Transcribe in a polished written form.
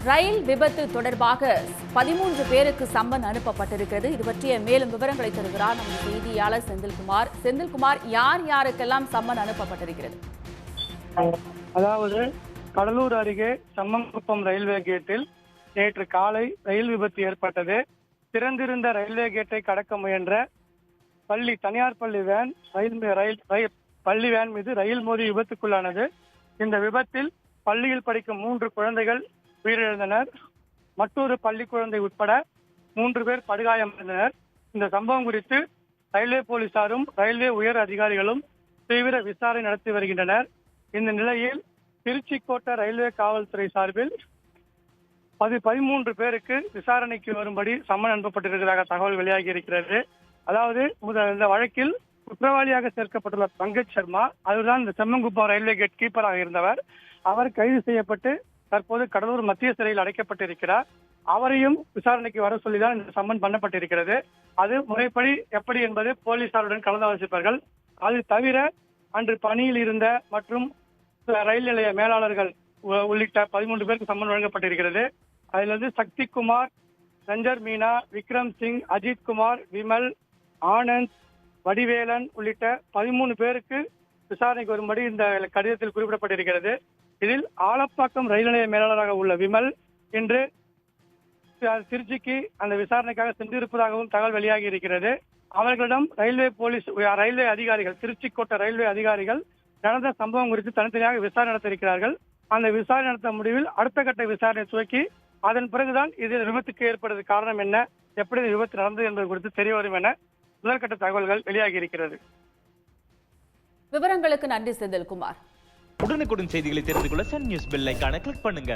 ரயில் விபத்து தொடர்பாக 13 பேருக்கு சம்மன் அனுப்பப்பட்டிருக்கிறது. இது பற்றிய மேலும் விவரங்களை தருகிறார் நமது செய்தியாளர் செந்தில்குமார். செந்தில்குமார், யார் யாருக்கெல்லாம் சம்மன் அனுப்பப்பட்டிருக்கிறது? அதாவது கடலூர் அருகே சம்மங்குப்பம் ரயில்வே கேட்டில் நேற்று காலை ரயில் விபத்து ஏற்பட்டது. திறந்திருந்த ரயில்வே கேட்டை கடக்க முயன்ற தனியார் பள்ளி வேன் பள்ளி வேன் மீது ரயில் மோதி விபத்துக்குள்ளானது. இந்த விபத்தில் பள்ளியில் படிக்கும் 3 குழந்தைகள் உயிரிழந்தனர். மற்றொரு பள்ளி குழந்தை உட்பட 3 பேர் படுகாயமடைந்தனர். இந்த சம்பவம் குறித்து ரயில்வே போலீசாரும் ரயில்வே உயர் அதிகாரிகளும் தீவிர விசாரணை நடத்தி வருகின்றனர். இந்த நிலையில் திருச்சி கோட்ட ரயில்வே காவல்துறை சார்பில் 13 பேருக்கு விசாரணைக்கு வரும்படி சம்மன் அனுப்பப்பட்டிருக்கிறதாக தகவல் வெளியாகி இருக்கிறது. அதாவது இந்த வழக்கில் குற்றவாளியாக சேர்க்கப்பட்டுள்ள பங்கஜ் சர்மா, அவர்தான் இந்த செம்மங்குப்பம் ரயில்வே கேட் கீப்பராக இருந்தவர். அவர் கைது செய்யப்பட்டு தற்போது கடலூர் மத்திய சிறையில் அடைக்கப்பட்டிருக்கிறார். அவரையும் விசாரணைக்கு வர சொல்லிதான் இந்த சம்மன் பண்ணப்பட்டிருக்கிறது. அது முறைப்படி எப்படி என்பது போலீசாருடன் கலந்து ஆலோசிப்பார்கள். அது தவிர அன்று பணியில் இருந்த மற்றும் ரயில் நிலைய மேலாளர்கள் உள்ளிட்ட 13 பேருக்கு சம்மன் வழங்கப்பட்டிருக்கிறது. அதிலிருந்து சக்திகுமார், ரஞ்சர் மீனா, விக்ரம் சிங், அஜித் குமார், விமல், ஆனந்த், வடிவேலன் உள்ளிட்ட 13 பேருக்கு விசாரணைக்கு வரும்படி இந்த கடிதத்தில் குறிப்பிடப்பட்டிருக்கிறது. இதில் ஆலப்பாக்கம் ரயில் நிலைய மேலாளராக உள்ள விமல் இன்று திருச்சிக்கு அந்த விசாரணைக்காக சென்றிருப்பதாகவும் தகவல் வெளியாகி இருக்கிறது. அவர்களிடம் ரயில்வே அதிகாரிகள், திருச்சி கோட்ட ரயில்வே அதிகாரிகள் நடந்த சம்பவம் குறித்து தனித்தனியாக விசாரணை நடத்த இருக்கிறார்கள். அந்த விசாரணை நடத்த முடிவில் அடுத்த கட்ட விசாரணை துவக்கி அதன் பிறகுதான் இதில் விபத்துக்கு ஏற்படுவது காரணம் என்ன, எப்படி விபத்து நடந்தது என்பது குறித்து தெரிய வரும் என முதற்கட்ட தகவல்கள் வெளியாகி இருக்கிறது. விவரங்களுக்கு நன்றி செந்தில்குமார். உடனுக்குடன் செய்திகளை தெரிந்து கொள்ள சன் நியூஸ் பெல் ஐகானை கிளிக் பண்ணுங்க.